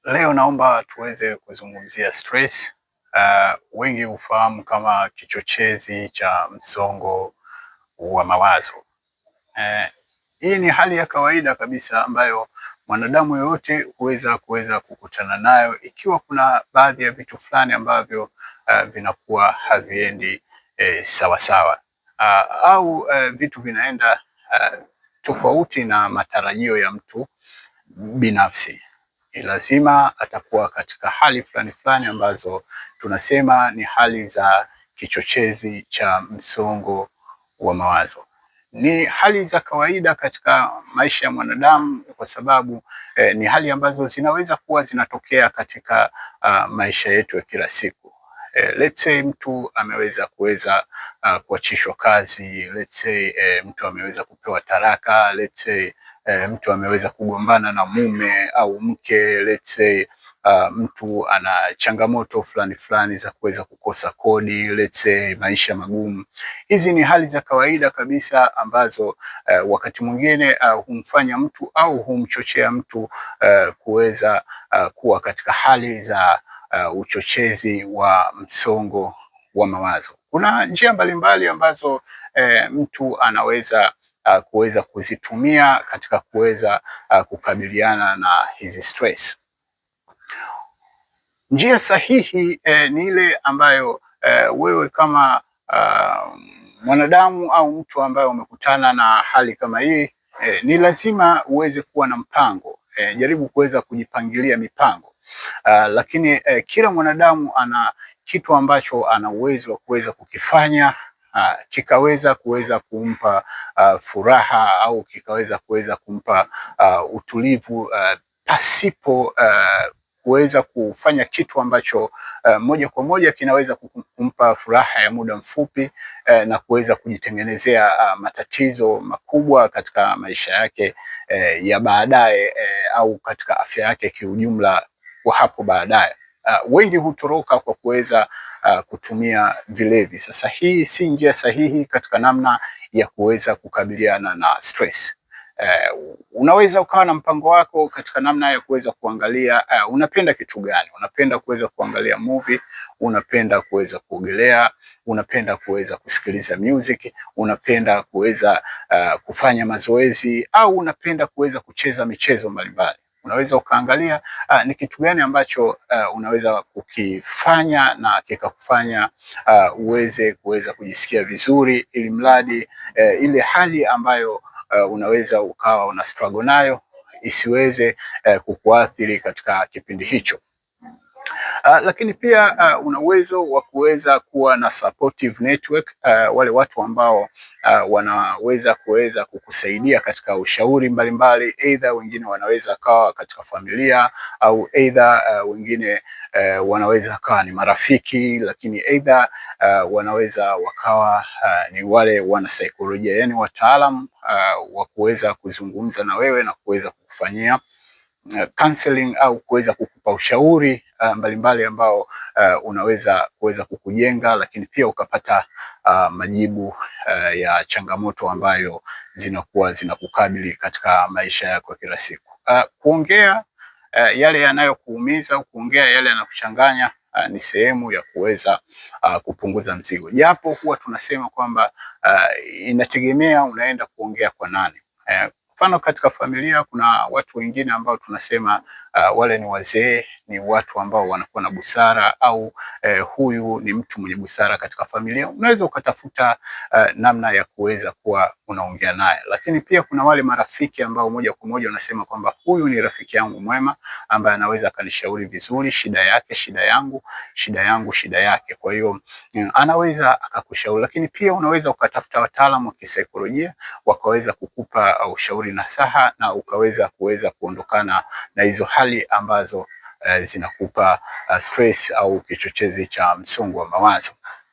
Leo naomba tuweze kuzungumzia stress. Wengi hufahamu kama kichochezi cha msongo wa mawazo. Hii ni hali ya kawaida kabisa ambayo mwanadamu yoyote huweza kukutana nayo ikiwa kuna baadhi ya vitu fulani ambavyo vinakuwa haviendi sawa sawa, au vitu vinaenda tofauti na matarajio ya mtu binafsi. Ni lazima atakuwa katika hali fulani fulani ambazo tunasema ni hali za kichochezi cha msongo wa mawazo. Ni hali za kawaida katika maisha ya mwanadamu kwa sababu ni hali ambazo zinaweza kuwa zinatokea katika maisha yetu ya kila siku. Let's say mtu ameweza kuachishwa kazi, let's say mtu ameweza kupewa talaka, let's say mtu ameweza kugombana na mume au mke, let's say mtu ana changamoto fulani fulani za kuweza kukosa kodi, let's say maisha magumu. Hizi ni hali za kawaida kabisa ambazo wakati mwingine humfanya mtu au humchochea mtu kuweza kuwa katika hali za uchochezi wa msongo wa mawazo. Kuna njia mbalimbali ambazo mtu anaweza kuweza kuzitumia katika kuweza kukabiliana na hizi stress. Njia sahihi ni ile ambayo wewe kama mwanadamu au mtu ambaye umekutana na hali kama hii, ni lazima uweze kuwa na mpango. Jaribu kuweza kujipangilia mipango. Lakini kila mwanadamu ana kitu ambacho ana uwezo wa kuweza kukifanya kikaweza kumpa furaha au kikaweza kumpa utulivu pasipo kuweza kufanya kitu ambacho moja kwa moja kinaweza kumpa furaha ya muda mfupi na kuweza kujitengenezea matatizo makubwa katika maisha yake ya baadaye au katika afya yake kiujumla kwa hapo baadaye. Wengi hutoroka kwa kuweza kutumia vilevi. Sasa hii si njia sahihi katika namna ya kuweza kukabiliana na stress. Unaweza ukawa na mpango wako katika namna ya kuweza kuangalia unapenda kitu gani. Unapenda kuweza kuangalia movie, unapenda kuweza kuogelea, unapenda kuweza kusikiliza music, unapenda kuweza kufanya mazoezi au unapenda kuweza kucheza michezo mbalimbali. Unaweza ukaangalia ni kitu gani ambacho unaweza kukifanya na kikakufanya uweze kuweza kujisikia vizuri, ili mradi ile hali ambayo unaweza ukawa una struggle nayo isiweze kukuathiri katika kipindi hicho. Lakini pia una uwezo wa kuweza kuwa na supportive network, wale watu ambao wanaweza kukusaidia katika ushauri mbalimbali. Either wengine wanaweza kawa katika familia au either wengine wanaweza kawa ni marafiki, lakini either wanaweza wakawa ni wale wana saikolojia, yani wataalamu wa kuweza kuzungumza na wewe na kuweza kukufanyia counseling au kuweza kukupa ushauri mbalimbali ambao unaweza kukujenga, lakini pia ukapata majibu ya changamoto ambayo zinakuwa zinakukabili katika maisha yako kila siku. Kuongea yale yanayokuumiza au kuongea yale yanakuchanganya ni sehemu ya kuweza kupunguza mzigo, japo huwa tunasema kwamba inategemea unaenda kuongea kwa nani. Mfano katika familia kuna watu wengine ambao tunasema wale ni wazee, ni watu ambao wanakuwa na busara, au huyu ni mtu mwenye busara katika familia. Unaweza ukatafuta namna ya kuweza kuwa unaongea naye. Lakini pia kuna wale marafiki ambao moja kwa moja unasema kwamba huyu ni rafiki yangu mwema ambaye anaweza akanishauri vizuri, shida yake shida yangu, shida yangu shida yake. Kwa hiyo anaweza akakushauri. Lakini pia unaweza ukatafuta wataalamu wa kisaikolojia wakaweza kukupa ushauri nasaha na ukaweza kuondokana na hizo hali ambazo zinakupa stress au kichochezi cha msongo wa mawazo.